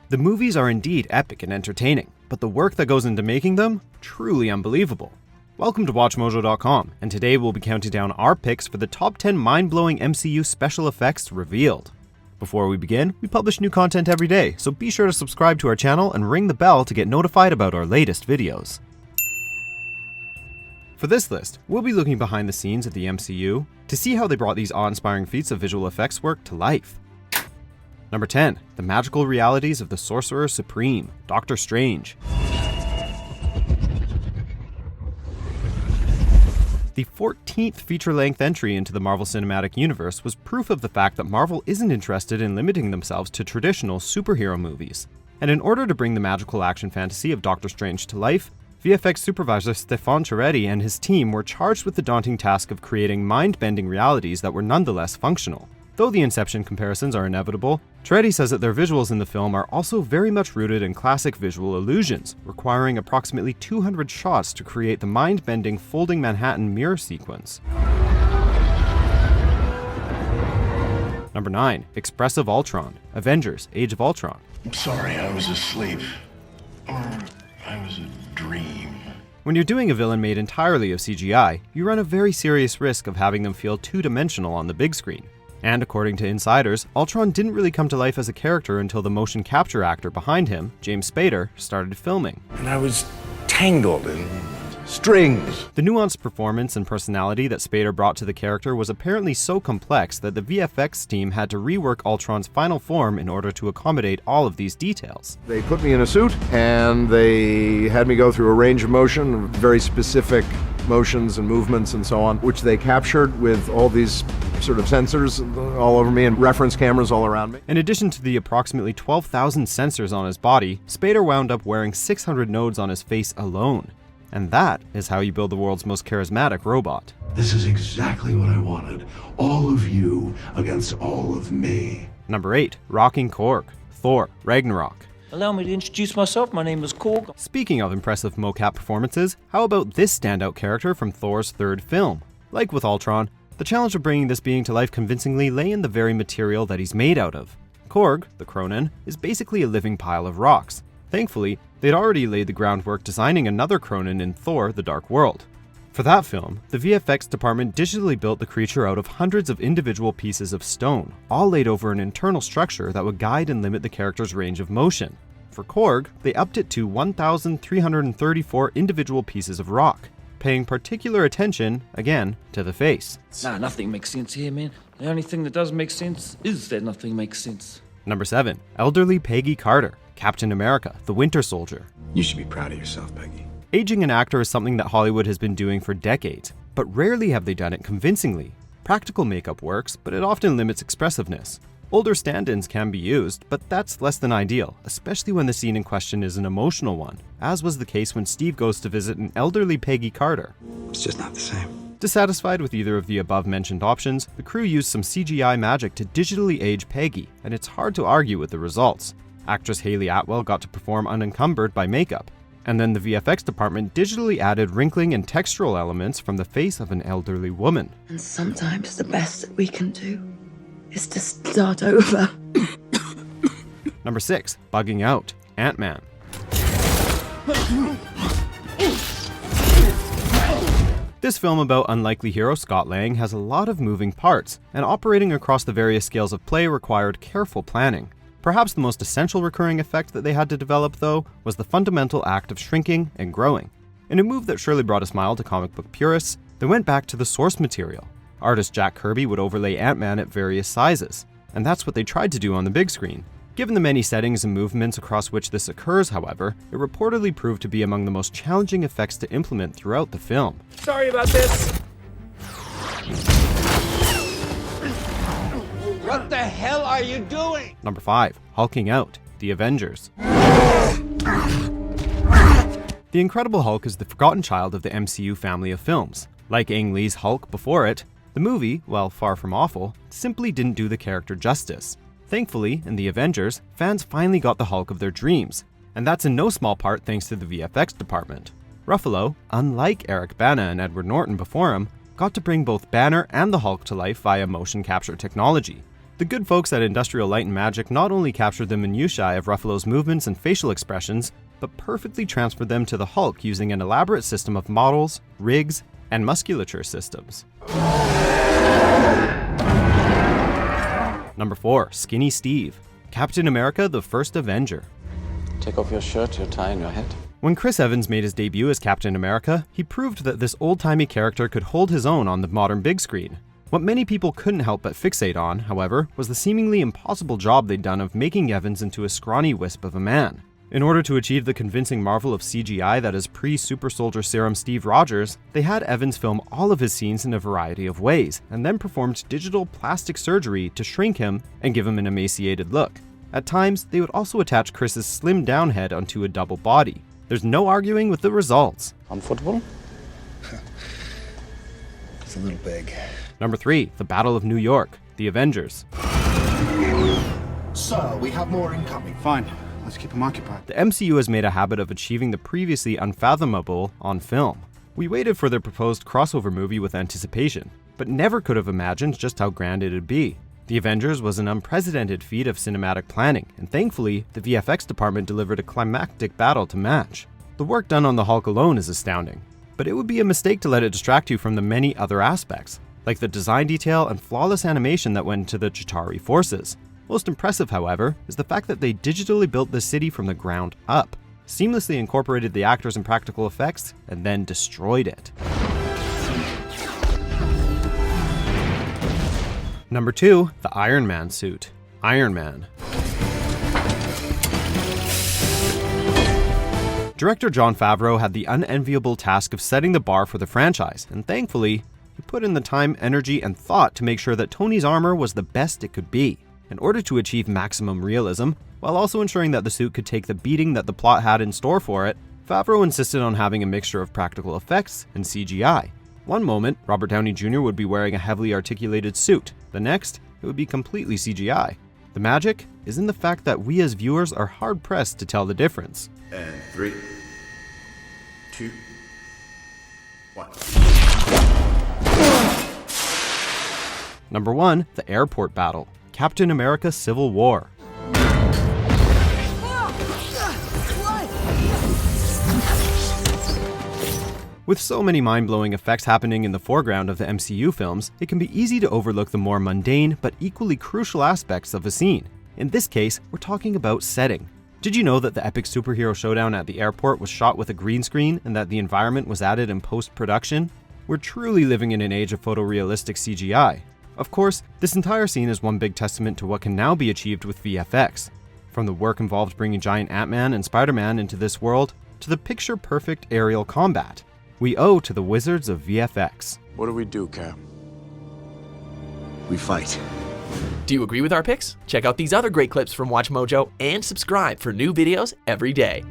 The movies are indeed epic and entertaining, but the work that goes into making them, truly unbelievable. Welcome to WatchMojo.com, and today we'll be counting down our picks for the top 10 mind-blowing MCU special effects revealed. Before we begin, we publish new content every day, so be sure to subscribe to our channel and ring the bell to get notified about our latest videos. For this list, we'll be looking behind the scenes of the MCU to see how they brought these awe-inspiring feats of visual effects work to life. Number 10. The magical realities of the Sorcerer Supreme, Doctor Strange. The 14th feature-length entry into the Marvel Cinematic Universe was proof of the fact that Marvel isn't interested in limiting themselves to traditional superhero movies. And in order to bring the magical action fantasy of Doctor Strange to life, VFX supervisor Stefan Chiretti and his team were charged with the daunting task of creating mind-bending realities that were nonetheless functional. Though the Inception comparisons are inevitable, Chiretti says that their visuals in the film are also very much rooted in classic visual illusions, requiring approximately 200 shots to create the mind-bending folding Manhattan mirror sequence. Number 9. Expressive Ultron, Avengers: Age of Ultron. I'm sorry, I was asleep. Or I was a dream. When you're doing a villain made entirely of CGI, you run a very serious risk of having them feel two-dimensional on the big screen. And according to insiders, Ultron didn't really come to life as a character until the motion capture actor behind him, James Spader, started filming. And I was tangled in strings. The nuanced performance and personality that Spader brought to the character was apparently so complex that the VFX team had to rework Ultron's final form in order to accommodate all of these details. They put me in a suit and they had me go through a range of motion, very specific motions and movements and so on, which they captured with all these sort of sensors all over me and reference cameras all around me. In addition to the approximately 12,000 sensors on his body, Spader wound up wearing 600 nodes on his face alone. And that is how you build the world's most charismatic robot. This is exactly what I wanted. All of you against all of me. Number 8. Rocking Korg, Thor: Ragnarok. Allow me to introduce myself. My name is Korg. Speaking of impressive mocap performances, how about this standout character from Thor's third film? Like with Ultron, the challenge of bringing this being to life convincingly lay in the very material that he's made out of. Korg, the Cronin, is basically a living pile of rocks. Thankfully, they'd already laid the groundwork designing another Cronin in Thor: The Dark World. For that film, the VFX department digitally built the creature out of hundreds of individual pieces of stone, all laid over an internal structure that would guide and limit the character's range of motion. For Korg, they upped it to 1,334 individual pieces of rock, paying particular attention, again, to the face. Nah, nothing makes sense here, man. The only thing that does make sense is that nothing makes sense. Number 7. Elderly Peggy Carter, Captain America: The Winter Soldier. You should be proud of yourself, Peggy. Aging an actor is something that Hollywood has been doing for decades, but rarely have they done it convincingly. Practical makeup works, but it often limits expressiveness. Older stand-ins can be used, but that's less than ideal, especially when the scene in question is an emotional one, as was the case when Steve goes to visit an elderly Peggy Carter. It's just not the same. Dissatisfied with either of the above-mentioned options, the crew used some CGI magic to digitally age Peggy, and it's hard to argue with the results. Actress Hayley Atwell got to perform unencumbered by makeup, and then the VFX department digitally added wrinkling and textural elements from the face of an elderly woman. And sometimes the best that we can do is to start over. Number 6. Bugging Out, Ant-Man. This film about unlikely hero Scott Lang has a lot of moving parts, and operating across the various scales of play required careful planning. Perhaps the most essential recurring effect that they had to develop, though, was the fundamental act of shrinking and growing. In a move that surely brought a smile to comic book purists, they went back to the source material. Artist Jack Kirby would overlay Ant-Man at various sizes, and that's what they tried to do on the big screen. Given the many settings and movements across which this occurs, however, it reportedly proved to be among the most challenging effects to implement throughout the film. Sorry about this. What the hell are you doing? Number 5. Hulking Out, The Avengers. The Incredible Hulk is the forgotten child of the MCU family of films. Like Ang Lee's Hulk before it, the movie, while far from awful, simply didn't do the character justice. Thankfully, in The Avengers, fans finally got the Hulk of their dreams, and that's in no small part thanks to the VFX department. Ruffalo, unlike Eric Bana and Edward Norton before him, got to bring both Banner and the Hulk to life via motion capture technology. The good folks at Industrial Light and Magic not only captured the minutiae of Ruffalo's movements and facial expressions, but perfectly transferred them to the Hulk using an elaborate system of models, rigs, and musculature systems. Number 4. Skinny Steve. Captain America, the First Avenger. Take off your shirt, your tie, and your hat. When Chris Evans made his debut as Captain America, he proved that this old-timey character could hold his own on the modern big screen. What many people couldn't help but fixate on, however, was the seemingly impossible job they'd done of making Evans into a scrawny wisp of a man. In order to achieve the convincing marvel of CGI that is pre-Super Soldier Serum Steve Rogers, they had Evans film all of his scenes in a variety of ways, and then performed digital plastic surgery to shrink him and give him an emaciated look. At times, they would also attach Chris's slimmed-down head onto a double body. There's no arguing with the results. Comfortable? It's a little big. Number 3. The Battle of New York. The Avengers. Sir, we have more incoming. Fine. Let's keep them occupied. The MCU has made a habit of achieving the previously unfathomable on film. We waited for their proposed crossover movie with anticipation, but never could have imagined just how grand it'd be. The Avengers was an unprecedented feat of cinematic planning, and thankfully, the VFX department delivered a climactic battle to match. The work done on the Hulk alone is astounding, but it would be a mistake to let it distract you from the many other aspects, like the design detail and flawless animation that went into the Chitauri forces. Most impressive, however, is the fact that they digitally built the city from the ground up, seamlessly incorporated the actors and practical effects, and then destroyed it. Number 2. The Iron Man suit. Iron Man. Director Jon Favreau had the unenviable task of setting the bar for the franchise, and thankfully, he put in the time, energy, and thought to make sure that Tony's armor was the best it could be, in order to achieve maximum realism, while also ensuring that the suit could take the beating that the plot had in store for it. Favreau insisted on having a mixture of practical effects and CGI. One moment, Robert Downey Jr. would be wearing a heavily articulated suit. The next, it would be completely CGI. The magic is in the fact that we as viewers are hard-pressed to tell the difference. And 3, 2, 1. Number 1. The Airport Battle. Captain America Civil War. With so many mind-blowing effects happening in the foreground of the MCU films, it can be easy to overlook the more mundane but equally crucial aspects of a scene. In this case, we're talking about setting. Did you know that the epic superhero showdown at the airport was shot with a green screen and that the environment was added in post-production? We're truly living in an age of photorealistic CGI. Of course, this entire scene is one big testament to what can now be achieved with VFX. From the work involved bringing giant Ant-Man and Spider-Man into this world, to the picture-perfect aerial combat, we owe to the wizards of VFX. What do we do, Cap? We fight. Do you agree with our picks? Check out these other great clips from WatchMojo and subscribe for new videos every day.